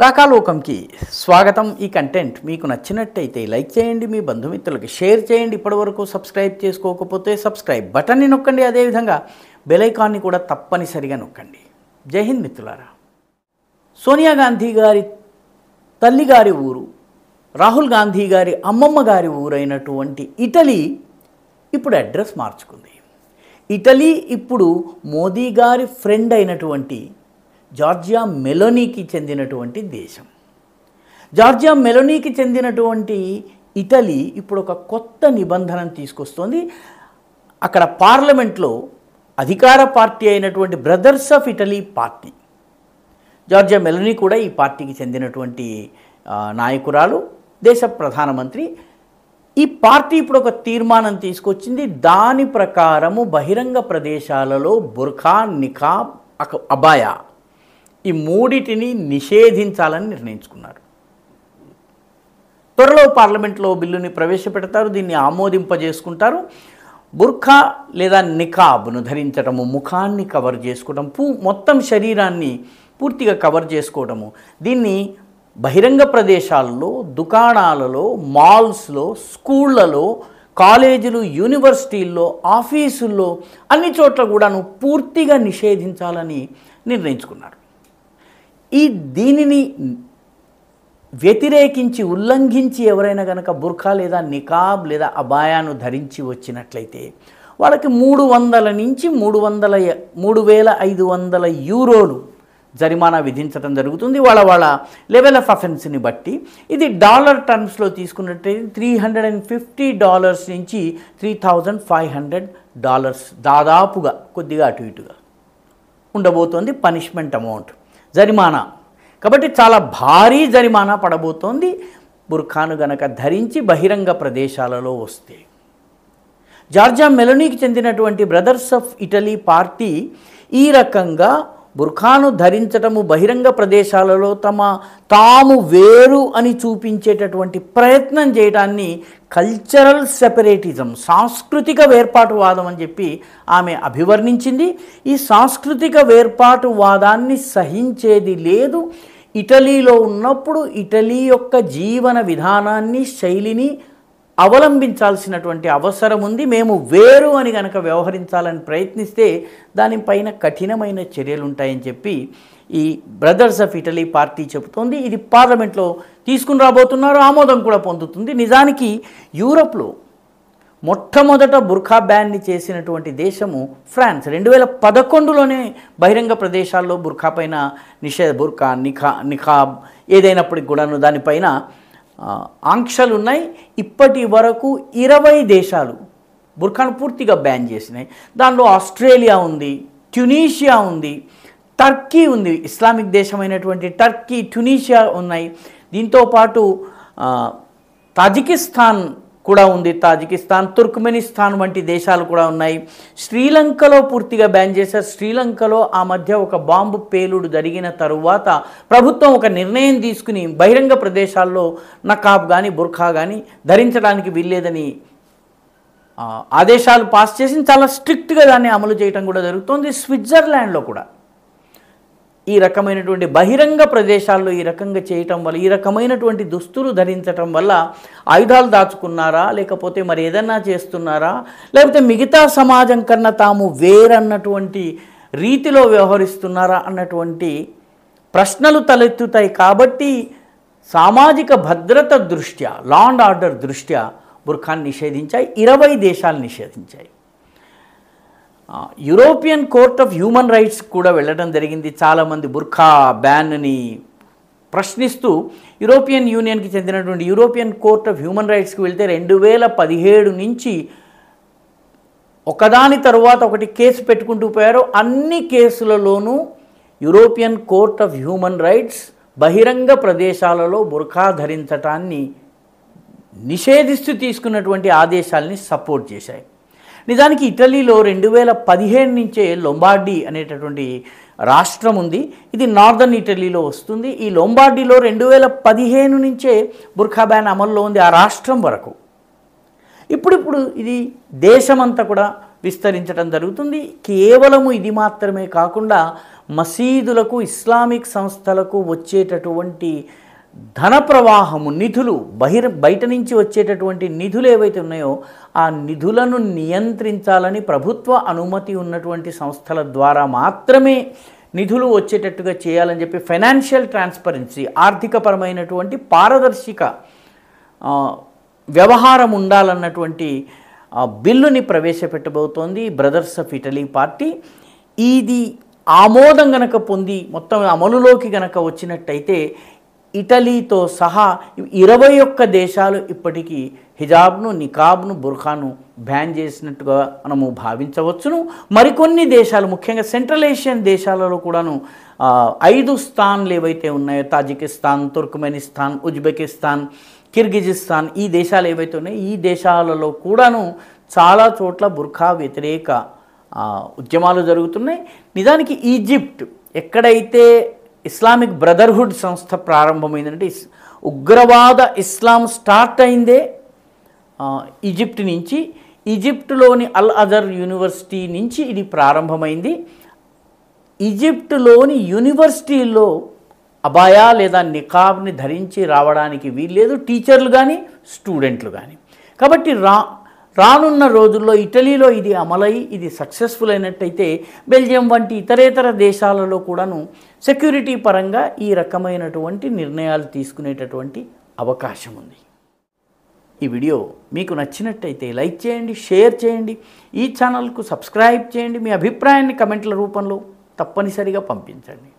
రాకాలోకంకి స్వాగతం. ఈ కంటెంట్ మీకు నచ్చినట్టయితే లైక్ చేయండి, మీ బంధుమిత్రులకి షేర్ చేయండి. ఇప్పటివరకు సబ్స్క్రైబ్ చేసుకోకపోతే సబ్స్క్రైబ్ బటన్ని నొక్కండి, అదేవిధంగా బెల్ ఐకాన్ని కూడా తప్పనిసరిగా నొక్కండి. జై హింద్ మిత్రులారా. సోనియా గాంధీ గారి తల్లిగారి ఊరు, రాహుల్ గాంధీ గారి అమ్మమ్మ గారి ఊరైనటువంటి ఇటలీ ఇప్పుడు అడ్రస్ మార్చుకుంది. ఇటలీ ఇప్పుడు మోదీ గారి ఫ్రెండ్ అయినటువంటి జార్జియా మెలోనీకి చెందినటువంటి దేశం. జార్జియా మెలోనీకి చెందినటువంటి ఇటలీ ఇప్పుడు ఒక కొత్త నిబంధనను తీసుకొస్తోంది. అక్కడ పార్లమెంట్లో అధికార పార్టీ అయినటువంటి brothers of Italy party, Georgia Meloni కూడా ఈ పార్టీకి చెందినటువంటి నాయకురాలు, దేశ ప్రధానమంత్రి. ఈ పార్టీ ఇప్పుడు ఒక తీర్మానం తీసుకొచ్చింది. దాని ప్రకారము బహిరంగ ప్రదేశాలలో బుర్ఖా, నికాబ్, అబాయా ఈ మూడిటిని నిషేధించాలని నిర్ణయించుకున్నారు. త్వరలో పార్లమెంట్లో బిల్లుని ప్రవేశపెడతారు, దీన్ని ఆమోదింపజేసుకుంటారు. బుర్ఖా లేదా నికాబ్ను ధరించడము, ముఖాన్ని కవర్ చేసుకోవడం, మొత్తం శరీరాన్ని పూర్తిగా కవర్ చేసుకోవడము, దీన్ని బహిరంగ ప్రదేశాల్లో, దుకాణాలలో, మాల్స్లో, స్కూళ్ళలో, కాలేజీలు, యూనివర్సిటీల్లో, ఆఫీసుల్లో అన్ని చోట్ల కూడాను పూర్తిగా నిషేధించాలని నిర్ణయించుకున్నారు. దీనిని వ్యతిరేకించి, ఉల్లంఘించి ఎవరైనా కనుక బుర్ఖా లేదా నికాబ్ లేదా అబాయాను ధరించి వచ్చినట్లయితే వాళ్ళకి 300 నుంచి 3,500 యూరోలు జరిమానా విధించడం జరుగుతుంది. వాళ్ళ లెవెల్ ఆఫ్ అఫెన్స్ని బట్టి. ఇది డాలర్ టర్మ్స్లో తీసుకున్నట్టయితే $350 నుంచి $3,500 దాదాపుగా, కొద్దిగా అటు ఇటుగా ఉండబోతోంది పనిష్మెంట్ అమౌంట్, జరిమానా. కాబట్టి చాలా భారీ జరిమానా పడబోతోంది బుర్ఖాను గనక ధరించి బహిరంగ ప్రదేశాలలో వస్తే. జార్జియా మెలోనీకి చెందినటువంటి బ్రదర్స్ ఆఫ్ ఇటలీ పార్టీ ఈ రకంగా బుర్ఖాను ధరించటము, బహిరంగ ప్రదేశాలలో తాము వేరు అని చూపించేటటువంటి ప్రయత్నం చేయడాన్ని కల్చరల్ సెపరేటిజం, సాంస్కృతిక వేర్పాటువాదం అని చెప్పి ఆమె అభివర్ణించింది. ఈ సాంస్కృతిక వేర్పాటువాదాన్ని సహించేది లేదు. ఇటలీలో ఉన్నప్పుడు ఇటలీ యొక్క జీవన విధానాన్ని, శైలిని అవలంబించాల్సినటువంటి అవసరం ఉంది. మేము వేరు అని కనుక వ్యవహరించాలని ప్రయత్నిస్తే దానిపైన కఠినమైన చర్యలు ఉంటాయని చెప్పి ఈ బ్రదర్స్ ఆఫ్ ఇటలీ పార్టీ చెబుతోంది. ఇది పార్లమెంట్లో తీసుకుని రాబోతున్నారు, ఆమోదం కూడా పొందుతుంది. నిజానికి యూరోప్లో మొట్టమొదట బుర్ఖా బ్యాన్ని చేసినటువంటి దేశము ఫ్రాన్స్. 2011లోనే బహిరంగ ప్రదేశాల్లో బుర్ఖా పైన బుర్ఖా, నికాబ్ ఏదైనప్పటికి కూడాను దానిపైన ఆంక్షలు ఉన్నాయి. ఇప్పటి వరకు 20 దేశాలు బుర్ఖాను పూర్తిగా బ్యాన్ చేసినాయి. దానిలో ఆస్ట్రేలియా ఉంది, ట్యునీషియా ఉంది, టర్కీ ఉంది, ఇస్లామిక్ దేశమైనటువంటి టర్కీ, ట్యునీషియా ఉన్నాయి. దీంతోపాటు తాజికిస్తాన్ కూడా ఉంది. తాజికిస్తాన్, తుర్క్మెనిస్తాన్ వంటి దేశాలు కూడా ఉన్నాయి. శ్రీలంకలో పూర్తిగా బ్యాన్ చేశారు. శ్రీలంకలో ఆ మధ్య ఒక బాంబు పేలుడు జరిగిన తరువాత ప్రభుత్వం ఒక నిర్ణయం తీసుకుని బహిరంగ ప్రదేశాల్లో నకాబ్ కానీ బుర్ఖా కానీ ధరించడానికి వీల్లేదని ఆదేశాలు పాస్ చేసి చాలా స్ట్రిక్ట్గా దాన్ని అమలు చేయడం కూడా జరుగుతుంది. స్విట్జర్లాండ్లో కూడా ఈ రకమైనటువంటి బహిరంగ ప్రదేశాల్లో ఈ రకంగా చేయటం వల్ల, ఈ రకమైనటువంటి దుస్తులు ధరించటం వల్ల ఆయుధాలు దాచుకున్నారా, లేకపోతే మరి ఏదన్నా చేస్తున్నారా, లేకపోతే మిగతా సమాజం కన్నా తాము వేరన్నటువంటి రీతిలో వ్యవహరిస్తున్నారా అన్నటువంటి ప్రశ్నలు తలెత్తుతాయి. కాబట్టి సామాజిక భద్రత దృష్ట్యా, లా అండ్ ఆర్డర్ దృష్ట్యా బుర్ఖాను నిషేధించాయి. 20 దేశాలు నిషేధించాయి. European court of human rights కూడా వెళ్ళడం జరిగింది. చాలామంది బుర్ఖా బ్యాన్ని ప్రశ్నిస్తూ యూరోపియన్ యూనియన్కి చెందినటువంటి యూరోపియన్ కోర్ట్ ఆఫ్ హ్యూమన్ రైట్స్కి వెళ్తే 2017 నుంచి ఒకదాని తరువాత ఒకటి కేసు పెట్టుకుంటూ పోయారు. అన్ని కేసులలోనూ European court of human rights బహిరంగ ప్రదేశాలలో బుర్ఖా ధరించటాన్ని నిషేధిస్తూ తీసుకున్నటువంటి ఆదేశాలని సపోర్ట్ చేశాయి. నిజానికి ఇటలీలో 2015 నుంచే లొంబార్డీ అనేటటువంటి రాష్ట్రం ఉంది. ఇది నార్దర్న్ ఇటలీలో వస్తుంది. ఈ లొంబార్డీలో 2015 నుంచే బుర్ఖా బ్యాన్ అమల్లో ఉంది, ఆ రాష్ట్రం వరకు. ఇప్పుడు ఇది దేశమంతా కూడా విస్తరించడం జరుగుతుంది. కేవలము ఇది మాత్రమే కాకుండా మసీదులకు ఇస్లామిక్ సంస్థలకు వచ్చేటటువంటి ధన ప్రవాహము నిధులు బయట నుంచి వచ్చేటటువంటి నిధులు ఏవైతే ఉన్నాయో ఆ నిధులను నియంత్రించాలని ప్రభుత్వ అనుమతి ఉన్నటువంటి సంస్థల ద్వారా మాత్రమే నిధులు వచ్చేటట్టుగా చేయాలని చెప్పి ఫైనాన్షియల్ ట్రాన్స్పరెన్సీ ఆర్థికపరమైనటువంటి పారదర్శక వ్యవహారం ఉండాలన్నటువంటి బిల్లుని ప్రవేశపెట్టబోతోంది బ్రదర్స్ ఆఫ్ ఇటలీ పార్టీ. ఇది ఆమోదం గనక పొంది మొత్తం అమలులోకి గనక వచ్చినట్టయితే ఇటలీతో సహా 21 దేశాలు ఇప్పటికీ హిజాబ్ను, నికాబ్ను, బుర్ఖాను బ్యాన్ చేసినట్టుగా మనము భావించవచ్చును. మరికొన్ని దేశాలు ముఖ్యంగా సెంట్రల్ ఏషియన్ దేశాలలో కూడాను 5 స్థాన్లు ఏవైతే ఉన్నాయో తాజికిస్తాన్, తుర్క్మెనిస్తాన్, ఉజ్బెకిస్తాన్, కిర్గిజిస్తాన్ ఈ దేశాలు ఏవైతే ఉన్నాయో ఈ దేశాలలో కూడాను చాలా చోట్ల బుర్ఖా వ్యతిరేక ఉద్యమాలు జరుగుతున్నాయి. నిజానికి ఈజిప్ట్ ఎక్కడైతే ఇస్లామిక్ బ్రదర్హుడ్ సంస్థ ప్రారంభమైందంటే ఉగ్రవాద ఇస్లాం స్టార్ట్ అయిందే ఈజిప్ట్ నుంచి. ఈజిప్టులోని అల్ అజర్ యూనివర్సిటీ నుంచి ఇది ప్రారంభమైంది. ఈజిప్టులోని యూనివర్సిటీల్లో అబాయా లేదా నికాబ్ని ధరించి రావడానికి వీల్లేదు టీచర్లు కానీ స్టూడెంట్లు కానీ. కాబట్టి రానున్న రోజుల్లో ఇటలీలో ఇది అమలై ఇది సక్సెస్ఫుల్ అయినట్టయితే బెల్జియం వంటి ఇతరేతర దేశాలలో కూడాను సెక్యూరిటీ పరంగా ఈ రకమైనటువంటి నిర్ణయాలు తీసుకునేటటువంటి అవకాశం ఉంది. ఈ వీడియో మీకు నచ్చినట్టయితే లైక్ చేయండి, షేర్ చేయండి, ఈ ఛానల్కు సబ్స్క్రైబ్ చేయండి. మీ అభిప్రాయాన్ని కమెంట్ల రూపంలో తప్పనిసరిగా పంపించండి.